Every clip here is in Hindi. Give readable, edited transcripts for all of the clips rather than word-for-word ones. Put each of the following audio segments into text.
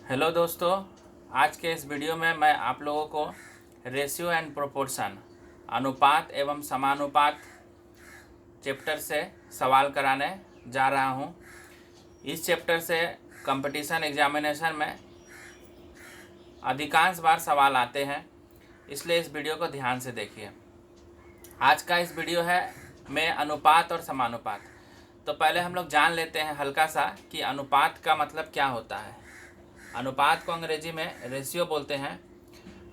हेलो दोस्तों, आज के इस वीडियो में मैं आप लोगों को रेशियो एंड प्रोपोर्शन अनुपात एवं समानुपात चैप्टर से सवाल कराने जा रहा हूं। इस चैप्टर से कंपटीशन एग्जामिनेशन में अधिकांश बार सवाल आते हैं, इसलिए इस वीडियो को ध्यान से देखिए। आज का इस वीडियो है में अनुपात और समानुपात। तो पहले हम लोग जान लेते हैं हल्का सा कि अनुपात का मतलब क्या होता है। अनुपात को अंग्रेजी में रेशियो बोलते हैं।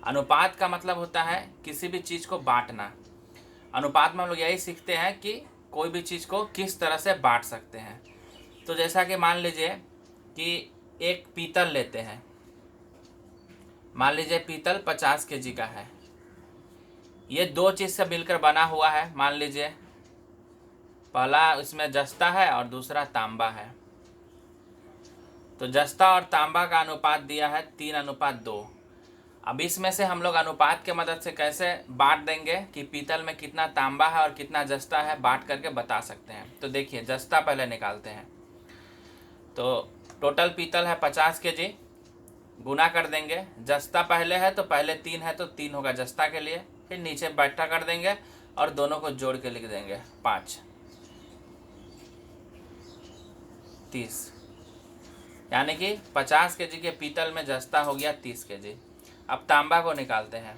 अनुपात का मतलब होता है किसी भी चीज़ को बांटना। अनुपात में हम लोग यही सीखते हैं कि कोई भी चीज़ को किस तरह से बांट सकते हैं। तो जैसा कि मान लीजिए कि एक पीतल लेते हैं, मान लीजिए पीतल 50 kg का है। ये दो चीज़ से मिलकर बना हुआ है। मान लीजिए पहला इसमें जस्ता है और दूसरा तांबा है। तो जस्ता और तांबा का अनुपात दिया है 3:2। अब इसमें से हम लोग अनुपात के मदद से कैसे बांट देंगे कि पीतल में कितना तांबा है और कितना जस्ता है, बांट करके बता सकते हैं। तो देखिए, जस्ता पहले निकालते हैं। तो टोटल पीतल है 50 kg, गुना कर देंगे। जस्ता पहले है तो पहले 3 है तो 3 होगा जस्ता के लिए, फिर नीचे बट्टा कर देंगे और दोनों को जोड़ के लिख देंगे 5 30, यानी कि 50 kg के पीतल में जस्ता हो गया 30 kg। अब तांबा को निकालते हैं।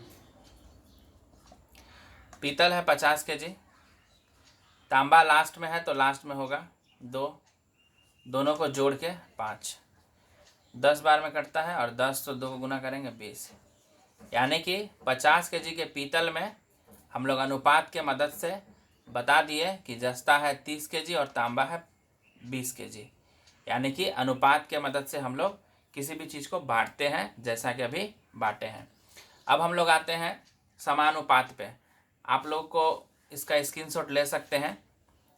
पीतल है 50 kg, तांबा लास्ट में है तो लास्ट में होगा 2, दोनों को जोड़ के 5। 10 बार में कटता है और 10 तो 2 को गुना करेंगे 20, यानी कि 50 kg के पीतल में हम लोग अनुपात के मदद से बता दिए कि जस्ता है 30 kg और तांबा है 20 kg। यानी कि अनुपात के मदद से हम लोग किसी भी चीज़ को बांटते हैं, जैसा कि अभी बांटे हैं। अब हम लोग आते हैं समानुपात पे। आप लोग को इसका स्क्रीनशॉट ले सकते हैं।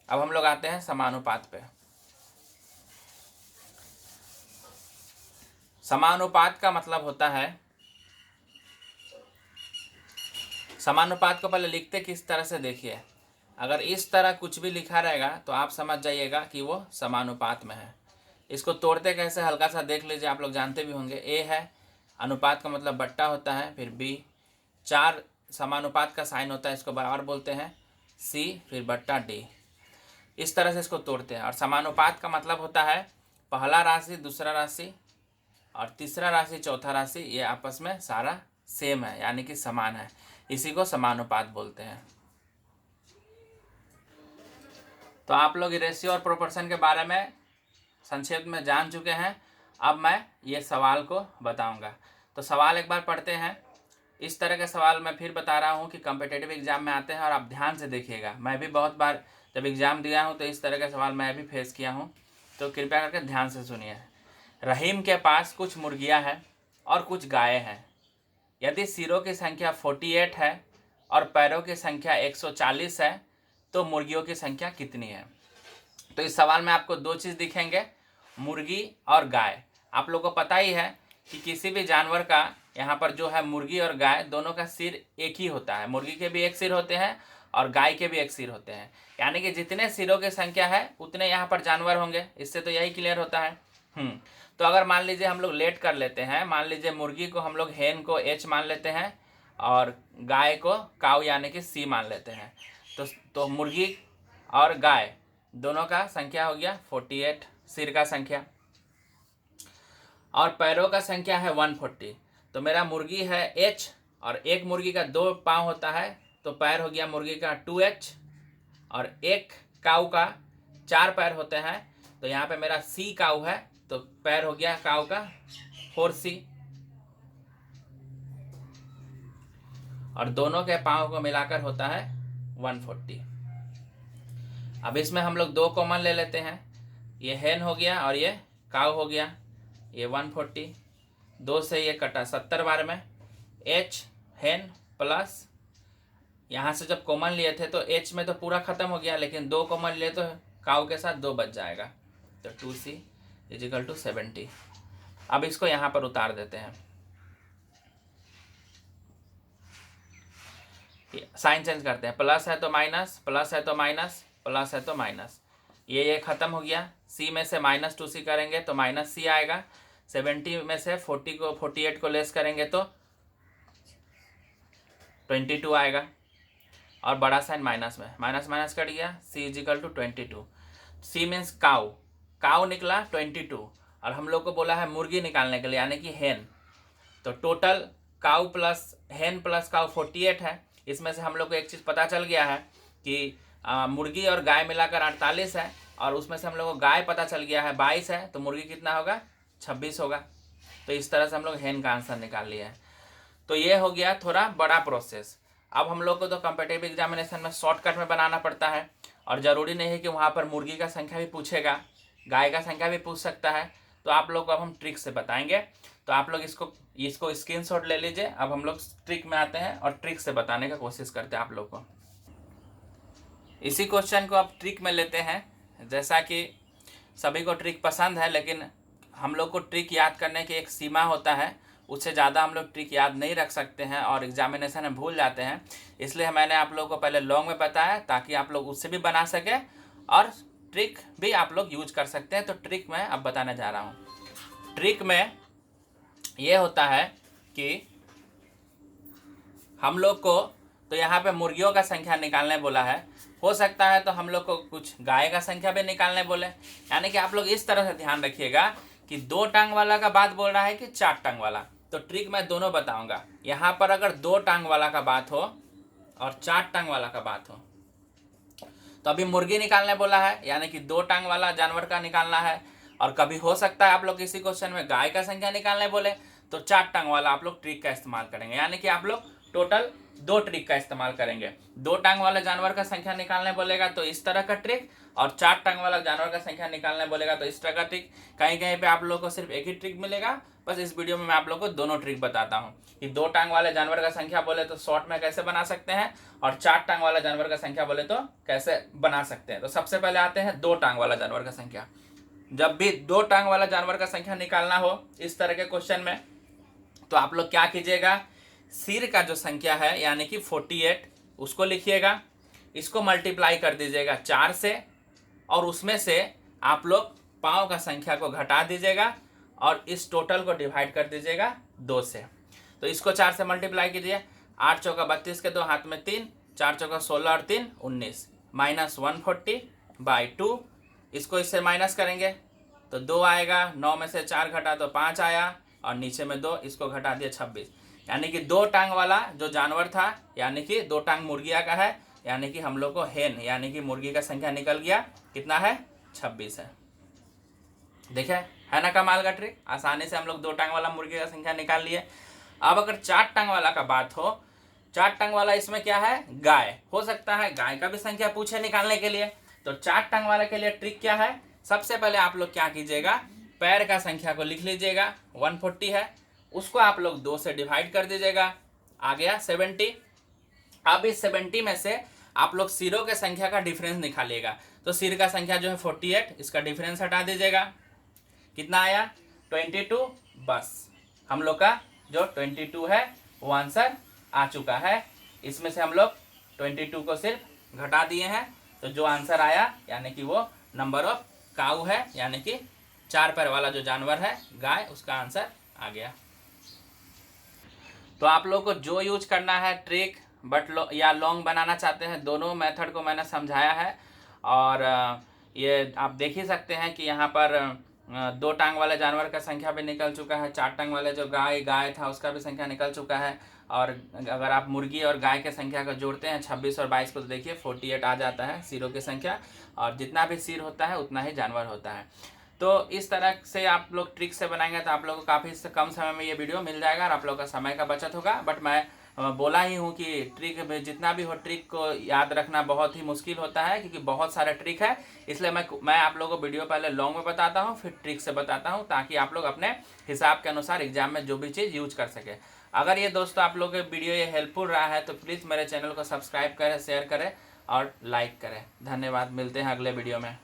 अब हम लोग आते हैं समानुपात पे। समानुपात का मतलब होता है, समानुपात को पहले लिखते किस तरह से देखिए। अगर इस तरह कुछ भी लिखा रहेगा तो आप समझ जाइएगा कि वो समानुपात में है। इसको तोड़ते कैसे हल्का सा देख लीजिए, आप लोग जानते भी होंगे। ए है, अनुपात का मतलब बट्टा होता है, फिर बी 4 समानुपात का साइन होता है, इसको बराबर बोलते हैं, सी फिर बट्टा डी। इस तरह से इसको तोड़ते हैं। और समानुपात का मतलब होता है पहला राशि दूसरा राशि और तीसरा राशि चौथा राशि, ये आपस में सारा सेम है, यानी कि समान है। इसी को समानुपात बोलते हैं। तो आप लोग रेशियो और प्रोपोर्शन के बारे में संक्षेप में जान चुके हैं। अब मैं ये सवाल को बताऊंगा। तो सवाल एक बार पढ़ते हैं। इस तरह के सवाल मैं फिर बता रहा हूँ कि कॉम्पिटिटिव एग्जाम में आते हैं और आप ध्यान से देखिएगा। मैं भी बहुत बार जब एग्ज़ाम दिया हूँ तो इस तरह के सवाल मैं भी फेस किया हूँ, तो कृपया करके ध्यान से सुनिए। रहीम के पास कुछ मुर्गियाँ हैं और कुछ गायें हैं। यदि सिरों की संख्या 48 है और पैरों की संख्या 140 है तो मुर्गियों की संख्या कितनी है। तो इस सवाल में आपको दो चीज़ दिखेंगे, मुर्गी और गाय। आप लोगों को पता ही है कि किसी भी जानवर का यहाँ पर जो है मुर्गी और गाय दोनों का सिर एक ही होता है। मुर्गी के भी एक सिर होते हैं और गाय के भी एक सिर होते हैं, यानी कि जितने सिरों की संख्या है उतने यहाँ पर जानवर होंगे। इससे तो यही क्लियर होता है। तो अगर मान लीजिए हम लोग लेट कर लेते हैं, मान लीजिए मुर्गी को हम लोग हेन को एच मान लेते हैं और गाय को काऊ यानी कि सी मान लेते हैं। तो मुर्गी और गाय दोनों का संख्या हो गया 48 सिर का संख्या, और पैरों का संख्या है 140। तो मेरा मुर्गी है एच और एक मुर्गी का 2 पाँव होता है, तो पैर हो गया मुर्गी का 2H, और एक काऊ का 4 पैर होते हैं, तो यहाँ पे मेरा सी काऊ है, तो पैर हो गया काऊ का 4C, और दोनों के पाँव को मिलाकर होता है 140। अब इसमें हम लोग 2 कॉमन ले लेते हैं। ये हेन हो गया और ये काऊ हो गया। ये 140, 2 से ये कटा 70 बार में। एच हेन प्लस यहाँ से जब कॉमन लिए थे तो एच में तो पूरा खत्म हो गया, लेकिन 2 कॉमन लिए तो काऊ के साथ 2 बच जाएगा, तो 2C = 70। अब इसको यहाँ पर उतार देते हैं, साइन चेंज करते हैं। प्लस है तो माइनस, प्लस है तो माइनस, प्लस है तो माइनस, ये खत्म हो गया। सी में से -2C करेंगे तो -C आएगा। 70 में से 48 को लेस करेंगे तो 22 आएगा, और बड़ा साइन माइनस में, माइनस माइनस कट गया, c equal to 22। c means काउ, काउ निकला 22, और हम लोग को बोला है मुर्गी निकालने के लिए यानी कि हेन। तो टोटल काउ प्लस हेन प्लस काउ 48 है। इसमें से हम लोग को एक चीज़ पता चल गया है कि मुर्गी और गाय मिलाकर 48 है, और उसमें से हम लोग को गाय पता चल गया है 22 है, तो मुर्गी कितना होगा 26 होगा। तो इस तरह से हम लोग हेन का आंसर निकाल लिया है। तो ये हो गया थोड़ा बड़ा प्रोसेस। अब हम लोग को तो कॉम्पिटिटिव एग्जामिनेशन में शॉर्टकट में बनाना पड़ता है, और ज़रूरी नहीं है कि वहाँ पर मुर्गी का संख्या भी पूछेगा, गाय का संख्या भी पूछ सकता है। तो आप लोग को अब हम ट्रिक से बताएंगे, तो आप लोग इसको स्क्रीनशॉट ले लीजिए। अब हम लोग ट्रिक में आते हैं और ट्रिक से बताने का कोशिश करते हैं आप लोग को। इसी क्वेश्चन को आप ट्रिक में लेते हैं। जैसा कि सभी को ट्रिक पसंद है, लेकिन हम लोग को ट्रिक याद करने की एक सीमा होता है, उससे ज़्यादा हम लोग ट्रिक याद नहीं रख सकते हैं और एग्जामिनेशन में भूल जाते हैं। इसलिए मैंने आप लोगों को पहले लॉन्ग में बताया ताकि आप लोग उससे भी बना सके और ट्रिक भी आप लोग यूज कर सकते हैं। तो ट्रिक मैं अब बताने जा रहा हूँ। ट्रिक में ये होता है कि हम लोग को तो यहाँ पे मुर्गियों का संख्या निकालने बोला है, हो सकता है तो हम लोग को कुछ गाय का संख्या भी निकालने बोले। यानी कि आप लोग इस तरह से ध्यान रखिएगा कि 2 टांग वाला का बात बोल रहा है कि 4 टांग वाला। तो ट्रिक मैं दोनों बताऊंगा। यहाँ पर अगर 2 टांग वाला का बात हो और 4 टांग वाला का बात हो, तो अभी मुर्गी निकालने बोला है, यानी कि 2 टांग वाला जानवर का निकालना है। और कभी हो सकता है आप लोग किसी क्वेश्चन में गाय का संख्या निकालने बोले, तो 4 टांग वाला आप लोग ट्रिक का इस्तेमाल करेंगे। यानी कि आप लोग टोटल 2 ट्रिक का इस्तेमाल करेंगे। 2 टांग वाले जानवर का संख्या निकालने बोलेगा तो इस तरह का ट्रिक, और 4 टांग वाला जानवर का संख्या निकालने बोलेगा तो इस तरह का ट्रिक। कहीं कहीं पे आप लोग को सिर्फ एक ही ट्रिक मिलेगा। बस इस वीडियो में मैं आप लोग को दोनों ट्रिक बताता हूँ कि 2 टांग वाले जानवर का संख्या बोले तो शॉर्ट में कैसे बना सकते हैं, और 4 टांग वाला जानवर का संख्या बोले तो कैसे बना सकते हैं। तो सबसे पहले आते हैं 2 टांग वाला जानवर का संख्या। जब भी 2 टांग वाला जानवर का संख्या निकालना हो इस तरह के क्वेश्चन में, तो आप लोग क्या कीजिएगा, सिर का जो संख्या है यानी कि 48 उसको लिखिएगा, इसको मल्टीप्लाई कर दीजिएगा 4 से, और उसमें से आप लोग पाँव का संख्या को घटा दीजिएगा और इस टोटल को डिवाइड कर दीजिएगा 2 से। तो इसको 4 से मल्टीप्लाई कीजिए, 8 चौका 32 के 2 हाथ में 3, 4 चौका 16 और 3 19, माइनस 140/2। इसको इससे माइनस करेंगे तो 2 आएगा, 9 में से 4 घटा तो 5 आया, और नीचे में 2, इसको घटा दिया 26। यानी कि 2 टांग वाला जो जानवर था, यानी कि 2 टांग मुर्गिया का है, यानी कि हम लोग को हेन यानी कि मुर्गी का संख्या निकल गया, कितना है 26 है। देखे है ना कमाल का ट्रिक, आसानी से हम लोग 2 टांग वाला मुर्गी का संख्या निकाल लिए। अब अगर 4 टांग वाला का बात हो, 4 टांग वाला इसमें क्या है, गाय, हो सकता है गाय का भी संख्या पूछे निकालने के लिए। तो 4 टांग वाले के लिए ट्रिक क्या है, सबसे पहले आप लोग क्या कीजिएगा, पैर का संख्या को लिख लीजिएगा, 140 है, उसको आप लोग 2 से डिवाइड कर दीजिएगा, आ गया 70। अब इस 70 में से आप लोग सिरों के संख्या का डिफरेंस निकालिएगा। तो सिर का संख्या जो है 48, इसका डिफरेंस हटा दीजिएगा, कितना आया 22। बस हम लोग का जो 22 है वो आंसर आ चुका है। इसमें से हम लोग 22 को सिर्फ घटा दिए हैं, तो जो आंसर आया यानी कि वो नंबर ऑफ काऊ है, यानी कि 4 पैर वाला जो जानवर है गाय, उसका आंसर आ गया। तो आप लोग को जो यूज करना है ट्रिक या लॉन्ग बनाना चाहते हैं, दोनों मेथड को मैंने समझाया है। और ये आप देख ही सकते हैं कि यहाँ पर 2 टांग वाले जानवर का संख्या भी निकल चुका है, 4 टांग वाले जो गाय था उसका भी संख्या निकल चुका है। और अगर आप मुर्गी और गाय के संख्या को जोड़ते हैं 26 और 22 को, तो देखिए 48 आ जाता है सिरों की संख्या, और जितना भी सिर होता है उतना ही जानवर होता है। तो इस तरह से आप लोग ट्रिक से बनाएंगे तो आप लोगों को काफ़ी कम समय में ये वीडियो मिल जाएगा और आप लोगों का समय का बचत होगा। बट मैं बोला ही हूँ कि ट्रिक में जितना भी हो, ट्रिक को याद रखना बहुत ही मुश्किल होता है, क्योंकि बहुत सारे ट्रिक है। इसलिए मैं आप लोगों को वीडियो पहले लॉन्ग में बताता हूँ, फिर ट्रिक से बताता हूँ, ताकि आप लोग अपने हिसाब के अनुसार एग्जाम में जो भी चीज़ यूज कर सके। अगर ये दोस्तों आप लोगों के वीडियो ये हेल्पफुल रहा है तो प्लीज़ मेरे चैनल को सब्सक्राइब करें, शेयर करें और लाइक करें। धन्यवाद, मिलते हैं अगले वीडियो में।